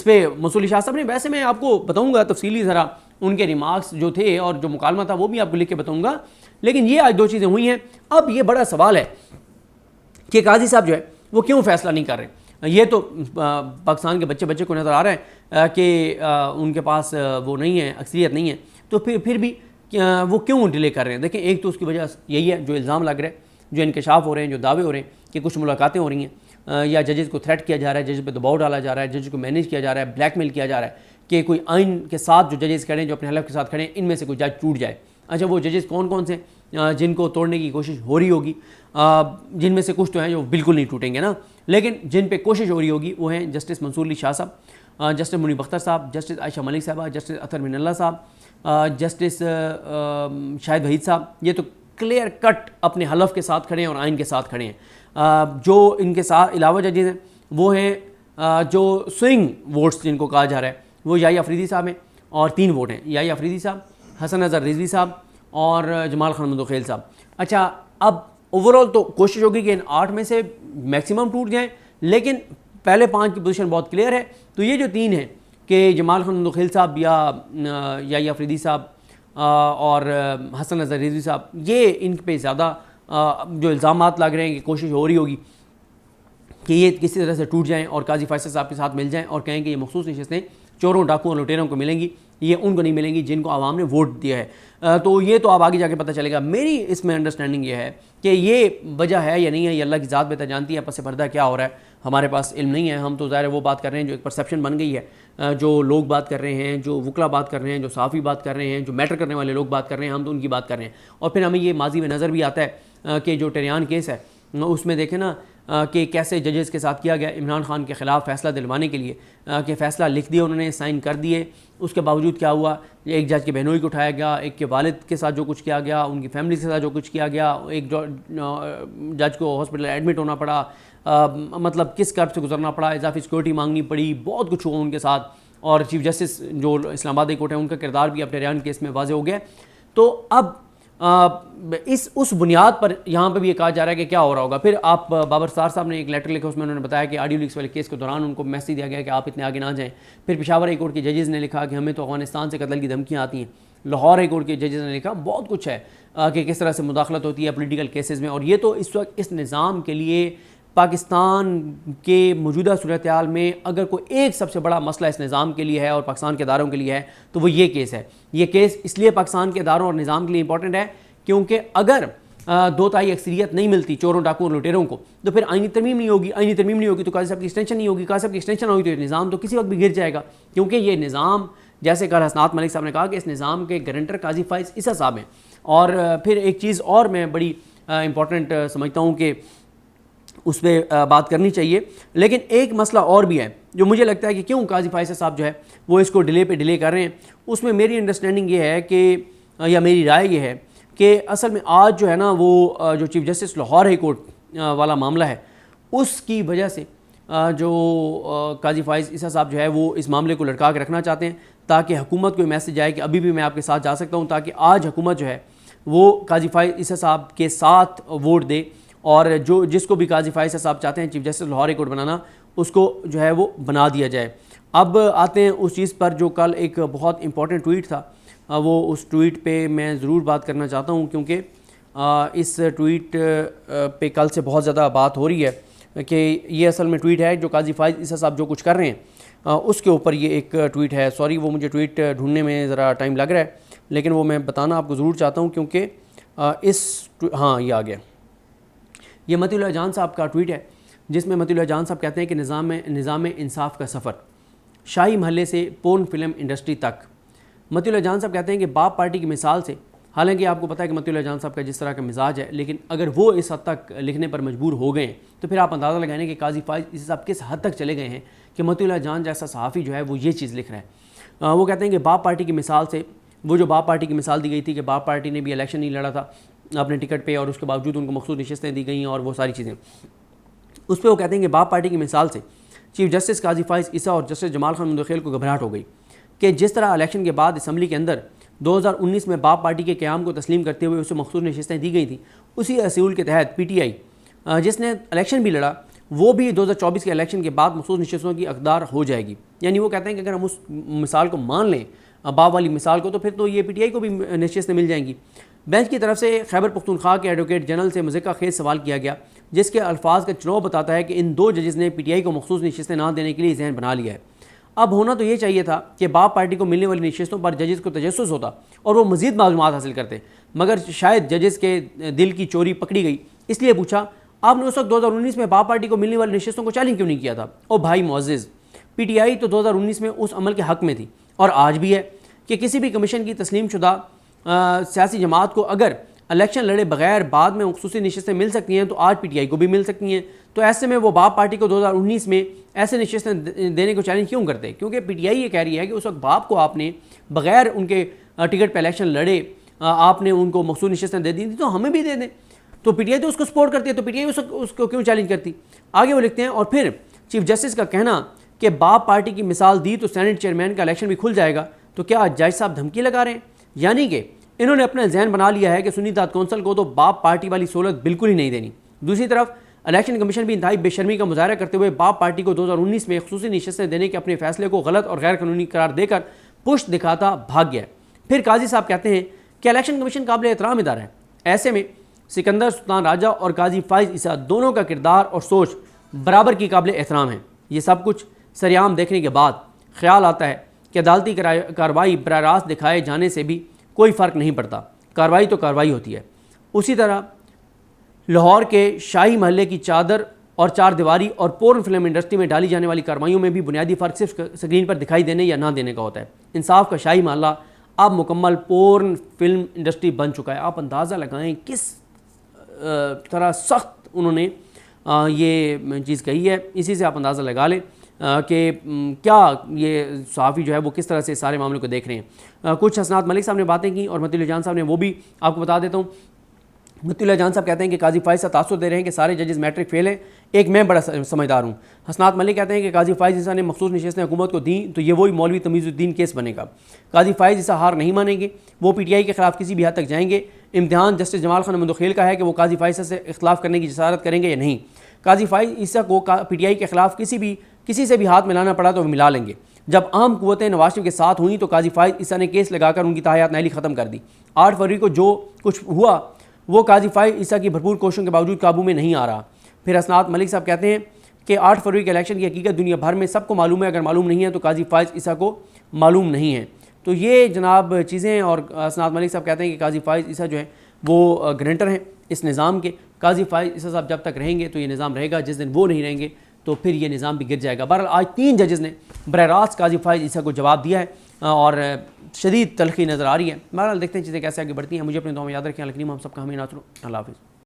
इस पर मसूली शाह साहब ने, वैसे मैं आपको बताऊंगा तफसीली ज़रा उनके रिमार्क्स जो थे और जो मुकालमा था वो भी आपको लिख के बताऊंगा। लेकिन ये आज दो चीज़ें हुई हैं। अब ये बड़ा सवाल है कि काजी साहब जो है वो क्यों फैसला नहीं कर रहे। ये तो पाकिस्तान के बच्चे बच्चे को नज़र आ रहा है कि उनके पास वो नहीं है, अक्सरियत नहीं है, तो फिर भी वो क्यों डिले कर रहे हैं। देखें, एक तो उसकी वजह यही है जो इल्ज़ाम लग रहे हैं, जो इंकशाफ हो रहे हैं, जो दावे हो रहे हैं कि कुछ मुलाकातें हो रही हैं या जजेस को थ्रेट किया जा रहा है, जजेस पे दबाव डाला जा रहा है, जजेस को मैनेज किया जा रहा है, ब्लैकमेल किया जा रहा है कि कोई आइन के साथ जो जजेस खड़े हैं, जो अपने हलफ के साथ खड़े हैं, इनमें से कोई जज टूट जाए। अच्छा, वो जजेस कौन कौन से जिनको तोड़ने की कोशिश हो रही होगी, जिनमें से कुछ तो हैं जो बिल्कुल नहीं टूटेंगे ना, लेकिन जिन पे कोशिश हो रही होगी वो हैं जस्टिस मंसूर अली शाह साहब, जस्टिस मुनीब अख्तर साहब, जस्टिस आयशा मलिक साहबा, जस्टिस अतर मिनल्ला साहब, जस्टिस शाहिद वहीद साहब। ये तो क्लियर कट अपने हलफ के साथ खड़े हैं और आइन के साथ खड़े हैं। जो इनके साथ अलावा जजेस हैं वो हैं जो स्विंग वोट्स जिनको कहा जा रहा है, वो याहिया अफरीदी साहब हैं और 3 वोट हैं, याहिया अफरीदी साहब, हसन अजहर रिजवी साहब और जमाल खान मुंदखेल साहब। अच्छा, अब ओवरऑल तो कोशिश होगी कि इन 8 में से मैक्सिमम टूट जाएं, लेकिन पहले 5 की पोजीशन बहुत क्लियर है। तो ये जो 3 हैं कि जमाल खान मुंदखेल साहब या याहिया अफरीदी साहब और हसन अजहर रिजवी साहब, ये इन पे ज़्यादा जो इल्ज़ामात लग रहे हैं कि कोशिश हो रही होगी कि ये किसी तरह से टूट जाएं और काजी फैसल साहब के साथ मिल जाएं और कहें कि ये मखसूस नशस्तें चोरों, डाकुओं, लुटेरों को मिलेंगी, ये उनको नहीं मिलेंगी जिनको आवाम ने वोट दिया है। तो ये तो अब आगे जाके पता चलेगा। मेरी इसमें अंडरस्टैंडिंग ये है कि ये वजह है या नहीं है, ये अल्लाह की ज़ात बेहतर जानती है। पस पर्दा क्या हो रहा है हमारे पास इल्म नहीं है। हम तो ज़ाहिर है वो बात कर रहे हैं जो एक परसेप्शन बन गई है, जो लोग बात कर रहे हैं, जो वकला बात कर रहे हैं, जो साफ़ी बात कर रहे हैं, जो मैटर करने वाले लोग बात कर रहे हैं, हम तो उनकी बात कर रहे हैं। और फिर हमें ये माजी में नज़र भी आता है कि जो टेरियान केस है उसमें देखें ना कि कैसे जजेस के साथ किया गया इमरान खान के ख़िलाफ़ फ़ैसला दिलवाने के लिए कि फ़ैसला लिख दिया उन्होंने, साइन कर दिए। उसके बावजूद क्या हुआ, एक जज के बहनोई को उठाया गया, एक के वालिद के साथ जो कुछ किया गया, उनकी फैमिली के साथ जो कुछ किया गया, एक जज को हॉस्पिटल एडमिट होना पड़ा, मतलब किस कर्ब से गुजरना पड़ा, इजाफी सिक्योरिटी मांगनी पड़ी, बहुत कुछ हुआ उनके साथ। और चीफ जस्टिस जो इस्लामाबाद हाई कोर्ट है उनका किरदार भी अब टेरियान केस में वाज़ेह हो गया। तो अब उस बुनियाद पर यहाँ पर भी ये कहा जा रहा है कि क्या हो रहा होगा। फिर आप बाबर सत्तार साहब ने एक लेटर लिखा, उसमें उन्होंने बताया कि ऑडियो लीक्स वाले केस के दौरान उनको मैसेज दिया गया कि आप इतने आगे ना जाएं। फिर पेशावर हाई कोर्ट के जजेस ने लिखा कि हमें तो अफगानिस्तान से कत्ल की धमकियाँ आती हैं। लाहौर हाई कोर्ट के जजेस ने लिखा बहुत कुछ है कि किस तरह से मुदाखलत होती है पोलिटिकल केसेस में। और ये तो इस वक्त इस निज़ाम के लिए पाकिस्तान के मौजूदा सूरत हाल में अगर कोई एक सबसे बड़ा मसला इस निज़ाम के लिए है और पाकिस्तान के इदारों के लिए है तो वो ये केस है। ये केस इसलिए पाकिस्तान के इदारों और निज़ाम के लिए इंपॉर्टेंट है क्योंकि अगर 2/3 अक्सरियत नहीं मिलती चोरों, डाकुओं और लुटेरों को तो फिर आईनी तरमीम नहीं होगी। आईनी तरमीम नहीं होगी तो काजी साहब की एक्सटेंशन नहीं होगी। काजी साहब की एक्सटेंशन होगी तो निज़ाम तो किसी वक्त भी गिर जाएगा। क्योंकि ये निज़ाम, जैसे कल हसनात मलिक साहब ने कहा कि इस निज़ाम के गारंटर काजी फाइज ईसा साहब हैं। और फिर एक चीज़ और मैं बड़ी इंपॉर्टेंट समझता हूँ कि उस पर बात करनी चाहिए। लेकिन एक मसला और भी है जो मुझे लगता है कि क्यों काजी फाइज साहब जो है वो इसको डिले पे डिले कर रहे हैं। उसमें मेरी अंडरस्टैंडिंग ये है कि, या मेरी राय ये है कि असल में आज जो है ना वो जो chief justice Lahore high court वाला मामला है उसकी वजह से जो काजी फाइज ईसा साहब जो है वो इस मामले को लटका के रखना चाहते हैं ताकि हुकूमत को मैसेज आए कि अभी भी मैं आपके साथ जा सकता हूँ, ताकि आज हुकूमत जो है वो काजी फाइज ईसा साहब के साथ वोट दे और जो जिसको भी काजी फाइज साहब चाहते हैं chief justice Lahore high court बनाना, उसको जो है वो बना दिया जाए। अब आते हैं उस चीज़ पर जो कल एक बहुत इंपॉर्टेंट ट्वीट था, वो उस ट्वीट पे मैं ज़रूर बात करना चाहता हूँ क्योंकि इस ट्वीट पे कल से बहुत ज़्यादा बात हो रही है कि ये असल में ट्वीट है जो काजी फाइज ईसा साहब जो कुछ कर रहे हैं उसके ऊपर ये एक ट्वीट है। सॉरी, वो मुझे ट्वीट ढूंढने में ज़रा टाइम लग रहा है, लेकिन वो मैं बताना आपको ज़रूर चाहता हूँ क्योंकि हाँ, ये आ गया। ये मतीउल्लाह जान साहब का ट्वीट है जिसमें मतीउल्लाह जान साहब कहते हैं कि निज़ाम इंसाफ का सफ़र शाही महल्ले से पोर्न फिल्म इंडस्ट्री तक। मतीउल्लाह जान साहब कहते हैं कि बाप पार्टी की मिसाल से, हालांकि आपको पता है कि मतीउल्लाह जान साहब का जिस तरह का मिजाज है, लेकिन अगर वो इस हद तक लिखने पर मजबूर हो गए तो फिर आप अंदाज़ा लगाएं कि काजी फाइज ईसा साहब किस हद तक चले गए हैं कि मतीउल्लाह जान जैसा सहाफ़ी जो है वो ये चीज़ लिख रहा है। वो कहते हैं कि बाप पार्टी की मिसाल से, वो जो बाप पार्टी की मिसाल दी गई थी कि बाप पार्टी ने भी इलेक्शन नहीं लड़ा था अपने टिकट पे और उसके बावजूद उनको मखसूस नशस्तें दी गई और वो सारी चीज़ें, उस पर वो कहते हैं कि बाप पार्टी की मिसाल से चीफ जस्टिस काजी फाइज ईसा और जस्टिस जमाल खान मुंदखेल को घबराहट हो गई कि जिस तरह इलेक्शन के बाद असम्बली के अंदर 2019 में बाप पार्टी के क़याम को तस्लीम करते हुए उसे मखसूस नशस्तें दी गई थी, उसी असूल के तहत PTI जिसने इलेक्शन भी लड़ा वो भी 2024 के इलेक्शन के बाद मखसूस नशिस्तों की अक़दार हो जाएगी। यानी वो कहते हैं कि अगर हम उस मिसाल को मान लें, बाब वाली मिसाल को, तो फिर तो ये PTI को भी नशिस्तें मिल जाएंगी। बेंच की तरफ से खैबर पख्तूनख्वा के एडवोकेट जनरल से मज़ीक़ा खेज सवाल किया गया, जिसके अल्फाज का चुनाव बताता है कि इन 2 जजेस ने PTI को मखसूस नशिस्तें ना देने के लिए जहन बना लिया है। अब होना तो ये चाहिए था कि बाप पार्टी को मिलने वाली नशिस्तों पर जजेस को तजस्सुस होता और वो मज़ीद मालूमात हासिल करते, मगर शायद जजेस के दिल की चोरी पकड़ी गई। इसलिए पूछा, आपने उस वक्त 2019 में बाप पार्टी को मिलने वाली नशिस्तों को चैलेंज क्यों नहीं किया था? ओ भाई मुअज़्ज़िज़, PTI तो 2019 में उस अमल के हक़ में थी और आज भी है कि किसी भी कमीशन की तस्लीम शुदा सियासी जमात को अगर इलेक्शन लड़े बगैर बाद में खुसूसी नशिस्तें मिल सकती हैं तो आज PTI को भी मिल सकती हैं। तो ऐसे में वो बाप पार्टी को 2019 में ऐसे नशिस्तें देने को चैलेंज क्यों करते? क्योंकि PTI ये कह रही है कि उस वक्त बाप को आपने बगैर उनके टिकट पर इलेक्शन लड़े आपने उनको मखसूस नशिस्तें दे दी थी, तो हमें भी दे दें। तो PTI तो उसको सपोर्ट करती है, तो PTI उसको क्यों चैलेंज करती? आगे वो लिखते हैं, और फिर चीफ जस्टिस का कहना कि बाप पार्टी की मिसाल दी तो सेनेट चेयरमैन का इलेक्शन भी खुल जाएगा, तो क्या जज साहब धमकी लगा रहे हैं? यानी कि इन्होंने अपना जहन बना लिया है कि सुन्नी तात कौंसल को तो बाप पार्टी वाली सहूलत बिल्कुल ही नहीं देनी। दूसरी तरफ इलेक्शन कमीशन भी इंतहाई बेशर्मी का मुजाहरा करते हुए बाप पार्टी को 2019 में खुसूसी नशिस्तें देने के अपने फैसले को गलत और गैर कानूनी करार देकर पुष्ट दिखाता भाग गया। फिर काजी साहब कहते हैं कि इलेक्शन कमीशन काबिल एहतराम इदारा है। ऐसे में सिकंदर सुल्तान राजा और काजी फाइज ईसा दोनों का किरदार और सोच बराबर की काबिल एहतराम है। ये सब कुछ सरेआम देखने के बाद ख्याल आता है कि अदालती कार्रवाई बराह रास्त दिखाए जाने से भी कोई फ़र्क नहीं पड़ता, कार्रवाई तो कार्रवाई होती है। उसी तरह लाहौर के शाही महल्ले की चादर और चार दीवारी और पोर्न फिल्म इंडस्ट्री में डाली जाने वाली कार्रवाइयों में भी बुनियादी फ़र्क सिर्फ स्क्रीन पर दिखाई देने या ना देने का होता है। इंसाफ का शाही महल्ला अब मुकम्मल पोर्न फिल्म इंडस्ट्री बन चुका है। आप अंदाज़ा लगाएं किस तरह सख्त उन्होंने ये चीज़ कही है। इसी से आप अंदाज़ा लगा लें कि क्या ये सहाफ़ी जो है वो किस तरह से सारे मामलों को देख रहे हैं। कुछ हसनात मलिक साहब ने बातें की और मतीउल्लाह जान साहब ने, वो भी आपको बता देता हूँ। मतीउल्लाह जान साहब कहते हैं कि काजी फाइज से तासुर दे रहे हैं कि सारे जजेस मैट्रिक फेल हैं, एक मैं बड़ा समझदार हूँ। हसनात मलिक कहते हैं कि काजी फाइज ईसा ने मखसूस नशिस्तें हुकूमत को दी तो ये वही मौलवी तमीज़ुद्दीन केस बनेगा। काजी फाइज ईसा हार नहीं मानेंगे, वो PTI के ख़िलाफ़ किसी भी हद तक जाएंगे। इम्तिहान जस्टिस जमाल खान मंदोखेल का है कि वो काजी फाइज से इख्तिलाफ़ करने की जसारत करेंगे या नहीं। काजी फाइज ईसा को PTI के ख़िलाफ़ किसी से भी हाथ मिलाना पड़ा तो वो मिला लेंगे। जब आम कुव्वतें नवाज शरीफ के साथ हुई तो काजी फाइज ईसा ने केस लगाकर उनकी ताहयात नाइली ख़त्म कर दी। 8 फरवरी को जो कुछ हुआ वो काजी फाइज ईसा की भरपूर कोशिशों के बावजूद काबू में नहीं आ रहा। फिर हसनात मलिक साहब कहते हैं कि 8 फरवरी के इलेक्शन की हकीकत दुनिया भर में सबको मालूम है, अगर मालूम नहीं है तो काजी फाइज ईसा को मालूम नहीं है। तो ये जनाब चीज़ें। और हसनात मलिक साहब कहते हैं कि काजी फाइज ईसा जो है वो ग्रेंटर हैं इस निज़ाम के। काजी फाइज ईसा साहब जब तक रहेंगे तो ये निज़ाम रहेगा, जिस दिन वो नहीं रहेंगे तो फिर ये निज़ाम भी गिर जाएगा। बहरहाल आज 3 जजेस ने बराह रास्त काजी फाइज ईसा को जवाब दिया है और शदीद तलखी नज़र आ रही है। बहरहाल देखते हैं चीज़ें कैसे आगे बढ़ती हैं। मुझे अपने दुआ में याद रखें। हम सबका हमें नासरो। अल्लाह हाफ़िज़।